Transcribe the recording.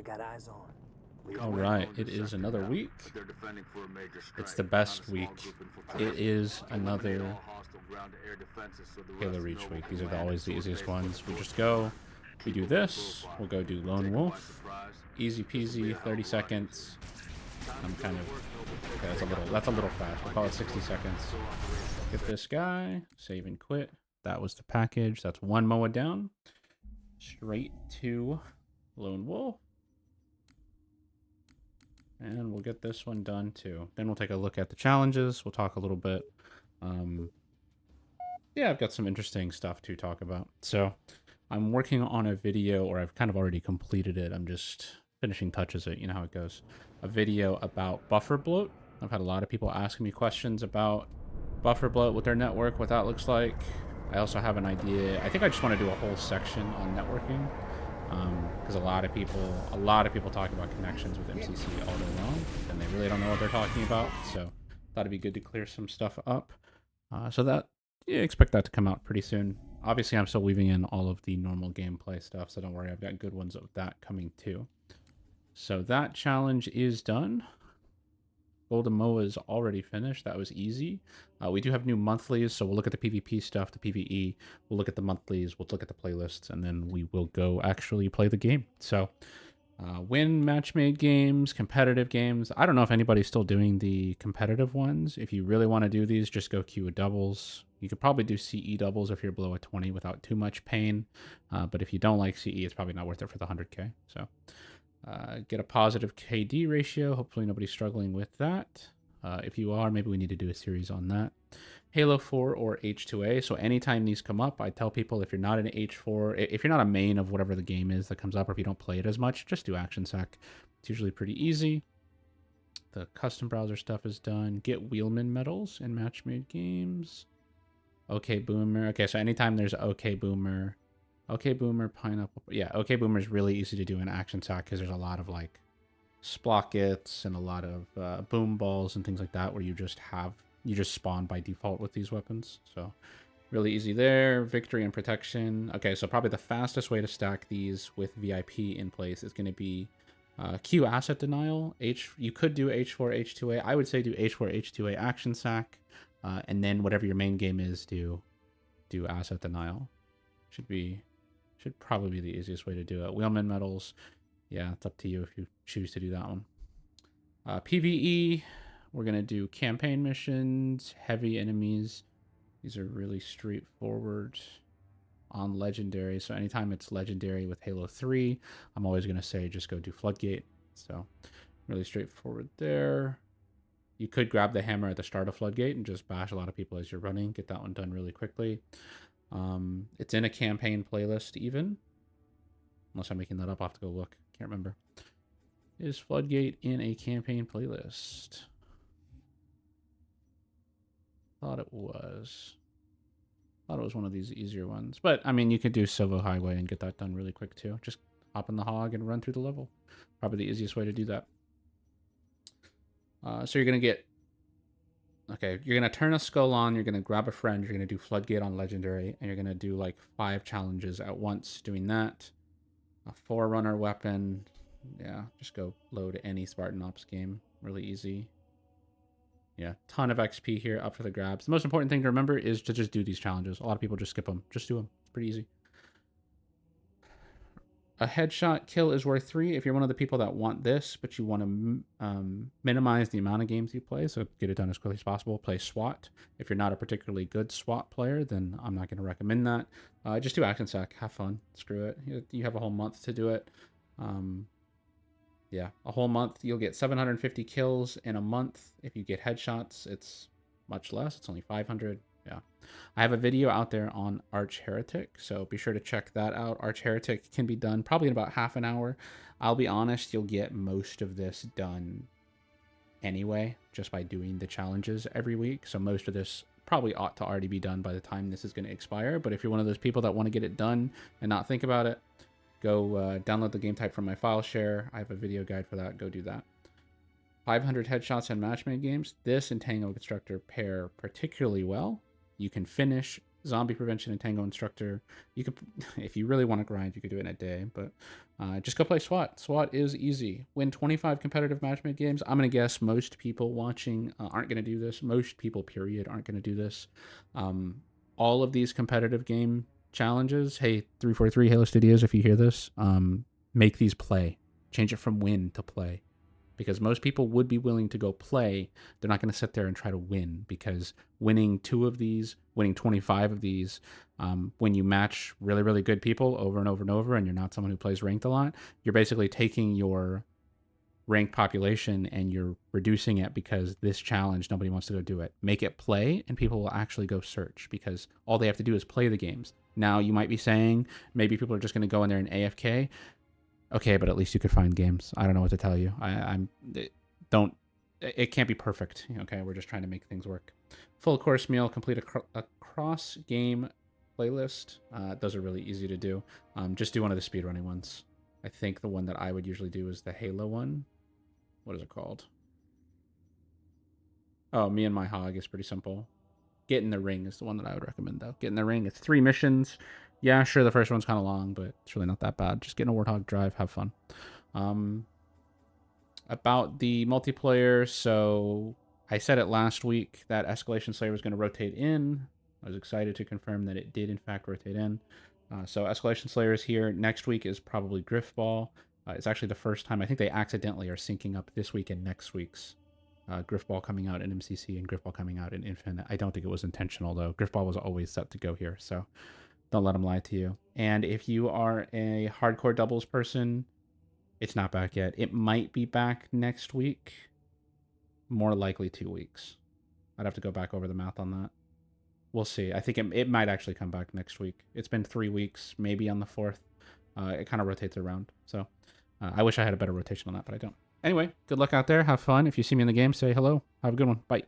got eyes on. All right, it is another week. It's the best week. It is another Halo Reach week. These are always the easiest ones. We just go, we do this, we'll go do Lone Wolf. Easy peasy, 30 seconds. I'm kind of, okay, that's a little fast. We'll call it 60 seconds. Get this guy, save and quit. That was the package. That's one Moa down. Straight to Lone Wolf. And we'll get this one done too. Then we'll take a look at the challenges. We'll talk a little bit. Yeah, I've got some interesting stuff to talk about. So I'm working on a video, or I've kind of already completed it. I'm just finishing touches it. You know how it goes. A video about buffer bloat. I've had a lot of people asking me questions about buffer bloat with their network, what that looks like. I also have an idea. I think I just want to do a whole section on networking. Because a lot of people talk about connections with MCC all day long, and they really don't know what they're talking about. So thought it'd be good to clear some stuff up. So that, yeah, expect that to come out pretty soon. Obviously, I'm still weaving in all of the normal gameplay stuff, so don't worry, I've got good ones of that coming too. So that challenge is done. Golden Moa is already finished. That was easy. We do have new monthlies, so we'll look at the PvP stuff, the PvE. We'll look at the monthlies. We'll look at the playlists, and then we will go actually play the game. So, win match-made games, competitive games. I don't know if anybody's still doing the competitive ones. If you really want to do these, just go queue a doubles. You could probably do CE doubles if you're below a 20 without too much pain. But if you don't like CE, it's probably not worth it for the 100K. So. Get a positive KD ratio. Hopefully nobody's struggling with that. If you are, maybe we need to do a series on that. Halo 4 or H2A. So anytime these come up, I tell people if you're not an H4, if you're not a main of whatever the game is that comes up, or if you don't play it as much, just do Action Sack. It's usually pretty easy. The custom browser stuff is done. Get Wheelman medals in match-made games. Okay, Boomer. Okay, so anytime there's Okay Boomer... Okay Boomer, Pineapple. Yeah, Okay Boomer is really easy to do in Action Sack because there's a lot of like sprockets and a lot of boom balls and things like that where you just spawn by default with these weapons. So really easy there. Victory and Protection. Okay, so probably the fastest way to stack these with VIP in place is going to be Q Asset Denial. You could do H4, H2A. I would say do H4, H2A Action Sack, and then whatever your main game is, do Asset Denial. Should probably be the easiest way to do it. Wheelman medals, yeah, it's up to you if you choose to do that one. PvE, we're going to do campaign missions, heavy enemies. These are really straightforward on Legendary. So anytime it's Legendary with Halo 3, I'm always going to say just go do Floodgate. So really straightforward there. You could grab the hammer at the start of Floodgate and just bash a lot of people as you're running. Get that one done really quickly. It's in a campaign playlist even. Unless I'm making that up, I'll have to go look. Can't remember. Is Floodgate in a campaign playlist? Thought it was. Thought it was one of these easier ones. But, I mean, you could do Silvo Highway and get that done really quick, too. Just hop in the hog and run through the level. Probably the easiest way to do that. So you're going to get... Okay, you're going to turn a skull on, you're going to grab a friend, you're going to do Floodgate on Legendary, and you're going to do, like, 5 challenges at once doing that. A Forerunner weapon. Yeah, just go load any Spartan Ops game. Really easy. Yeah, ton of XP here up for the grabs. The most important thing to remember is to just do these challenges. A lot of people just skip them. Just do them. It's pretty easy. A headshot kill is worth 3 if you're one of the people that want this, but you want to minimize the amount of games you play, so get it done as quickly as possible. Play SWAT. If you're not a particularly good SWAT player, then I'm not going to recommend that. Just do Action Sack. Have fun. Screw it. You have a whole month to do it. Yeah, a whole month. You'll get 750 kills in a month. If you get headshots, it's much less. It's only 500. Yeah. I have a video out there on Arch Heretic, so be sure to check that out. Arch Heretic can be done probably in about half an hour. I'll be honest, you'll get most of this done anyway, just by doing the challenges every week. So most of this probably ought to already be done by the time this is going to expire. But if you're one of those people that want to get it done and not think about it, go download the game type from my file share. I have a video guide for that. Go do that. 500 headshots in matchmade games. This and Tango Constructor pair particularly well. You can finish zombie prevention and tango instructor. You could, if you really want to grind, you could do it in a day, but just go play SWAT. SWAT is easy. Win 25 competitive matchmade games. I'm going to guess most people watching aren't going to do this. Most people, period, aren't going to do this. All of these competitive game challenges, hey, 343 Halo Studios, if you hear this, make these play. Change it from win to play. Because most people would be willing to go play. They're not going to sit there and try to win, because winning 2 of these, winning 25 of these, when you match really, really good people over and over and over, and you're not someone who plays ranked a lot, you're basically taking your ranked population and you're reducing it, because this challenge, nobody wants to go do it. Make it play, and people will actually go search, because all they have to do is play the games. Now, you might be saying, maybe people are just going to go in there and AFK. Okay, but at least you could find games. I don't know what to tell you. It can't be perfect. Okay, we're just trying to make things work. Full course meal, complete a cross game playlist. Those are really easy to do. Just do one of the speedrunning ones. I think the one that I would usually do is the Halo one. What is it called? Oh, Me and My Hog is pretty simple. Get in the Ring is the one that I would recommend, though. Get in the Ring. It's 3 missions. Yeah, sure, the first one's kind of long, but it's really not that bad. Just get in a Warthog Drive, have fun. About the multiplayer, so I said it last week that Escalation Slayer was going to rotate in. I was excited to confirm that it did, in fact, rotate in. So Escalation Slayer is here. Next week is probably Griffball. It's actually the first time. I think they accidentally are syncing up this week and next week's. Griffball coming out in MCC and Griffball coming out in Infinite. I don't think it was intentional, though. Griffball was always set to go here, so don't let them lie to you. And if you are a hardcore doubles person, it's not back yet. It might be back next week. More likely 2 weeks. I'd have to go back over the math on that. We'll see. I think it might actually come back next week. It's been 3 weeks, maybe on the 4th. It kind of rotates around. So I wish I had a better rotation on that, but I don't. Anyway, good luck out there. Have fun. If you see me in the game, say hello. Have a good one. Bye.